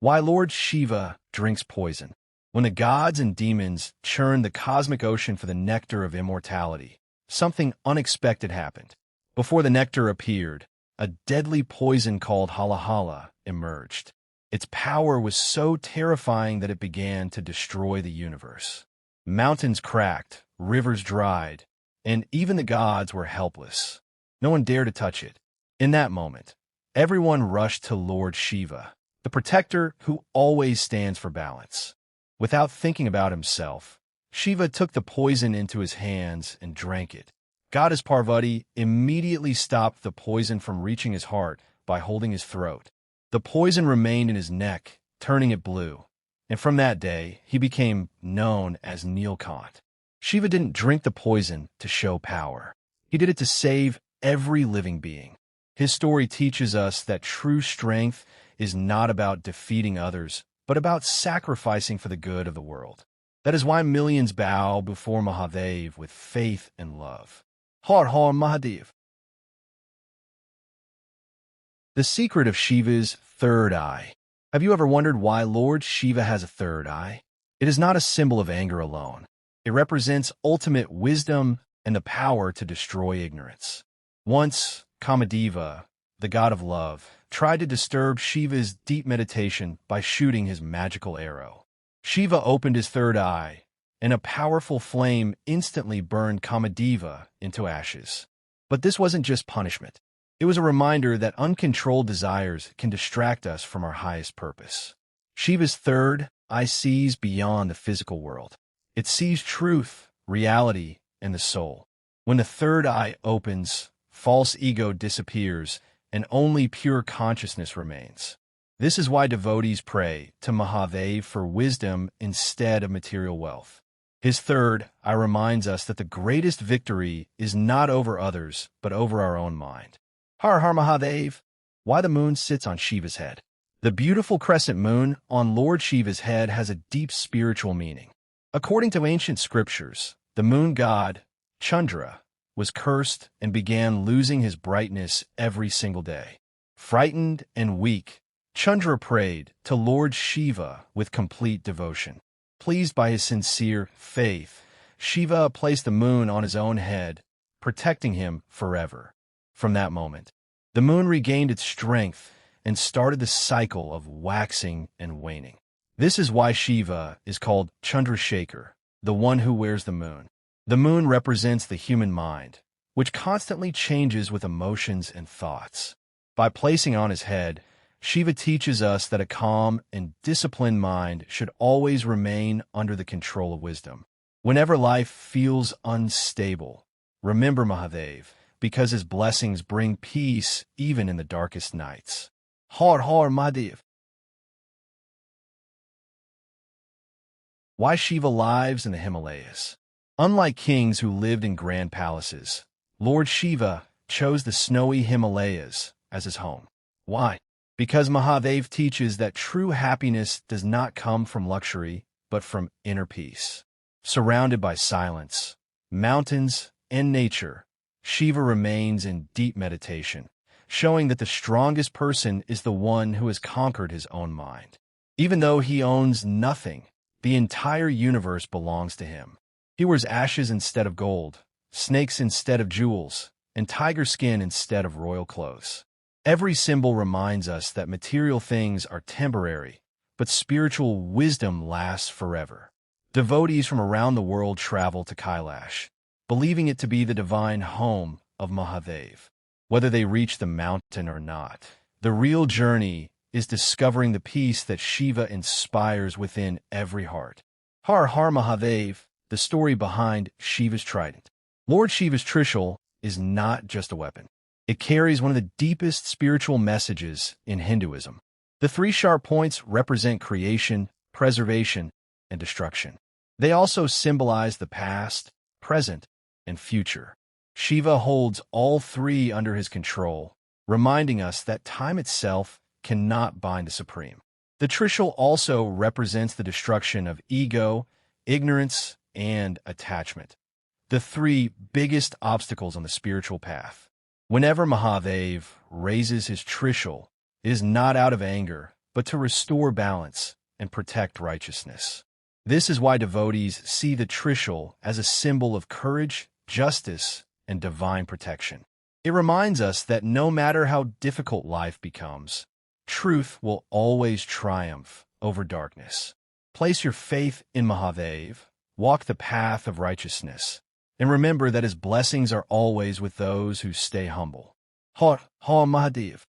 Why Lord Shiva drinks poison. When the gods and demons churned the cosmic ocean for the nectar of immortality, something unexpected happened. Before the nectar appeared, a deadly poison called Halahala emerged. Its power was so terrifying that it began to destroy the universe. Mountains cracked, rivers dried, and even the gods were helpless. No one dared to touch it. In that moment, everyone rushed to Lord Shiva, the protector who always stands for balance. Without thinking about himself, Shiva took the poison into his hands and drank it. Goddess Parvati immediately stopped the poison from reaching his heart by holding his throat. The poison remained in his neck, turning it blue, and from that day, he became known as Neelkanth. Shiva didn't drink the poison to show power. He did it to save every living being. His story teaches us that true strength is not about defeating others, but about sacrificing for the good of the world. That is why millions bow before Mahadev with faith and love. Har Har Mahadev. The secret of Shiva's third eye. Have you ever wondered why Lord Shiva has a third eye? It is not a symbol of anger alone. It represents ultimate wisdom and the power to destroy ignorance. Once, Kamadeva, the god of love, tried to disturb Shiva's deep meditation by shooting his magical arrow. Shiva opened his third eye, and a powerful flame instantly burned Kamadeva into ashes. But this wasn't just punishment. It was a reminder that uncontrolled desires can distract us from our highest purpose. Shiva's third eye sees beyond the physical world. It sees truth, reality, and the soul. When the third eye opens, false ego disappears, and only pure consciousness remains. This is why devotees pray to Mahadev for wisdom instead of material wealth. His third eye reminds us that the greatest victory is not over others, but over our own mind. Har Har Mahadev. Why the moon sits on Shiva's head. The beautiful crescent moon on Lord Shiva's head has a deep spiritual meaning. According to ancient scriptures, the moon god, Chandra, was cursed and began losing his brightness every single day. Frightened and weak, Chandra prayed to Lord Shiva with complete devotion. Pleased by his sincere faith, Shiva placed the moon on his own head, protecting him forever. From that moment, the moon regained its strength and started the cycle of waxing and waning. This is why Shiva is called Chandrasekhar, the one who wears the moon. The moon represents the human mind, which constantly changes with emotions and thoughts. By placing on his head, Shiva teaches us that a calm and disciplined mind should always remain under the control of wisdom. Whenever life feels unstable, remember Mahadev, because his blessings bring peace even in the darkest nights. Har Har Mahadev. Why Shiva lives in the Himalayas. Unlike kings who lived in grand palaces, Lord Shiva chose the snowy Himalayas as his home. Why? Because Mahadev teaches that true happiness does not come from luxury, but from inner peace. Surrounded by silence, mountains, and nature, Shiva remains in deep meditation, showing that the strongest person is the one who has conquered his own mind. Even though he owns nothing, the entire universe belongs to him. He wears ashes instead of gold, snakes instead of jewels, and tiger skin instead of royal clothes. Every symbol reminds us that material things are temporary, but spiritual wisdom lasts forever. Devotees from around the world travel to Kailash, believing it to be the divine home of Mahadev. Whether they reach the mountain or not, the real journey is discovering the peace that Shiva inspires within every heart. Har Har Mahadev, the story behind Shiva's trident. Lord Shiva's Trishul is not just a weapon. It carries one of the deepest spiritual messages in Hinduism. The three sharp points represent creation, preservation, and destruction. They also symbolize the past, present, and future. Shiva holds all three under his control, reminding us that time itself cannot bind the Supreme. The Trishul also represents the destruction of ego, ignorance, and attachment, the three biggest obstacles on the spiritual path. Whenever Mahadev raises his Trishul, it is not out of anger, but to restore balance and protect righteousness. This is why devotees see the Trishul as a symbol of courage, justice, and divine protection. It reminds us that no matter how difficult life becomes, truth will always triumph over darkness. Place your faith in Mahadev, walk the path of righteousness, and remember that his blessings are always with those who stay humble. Har Har Mahadev.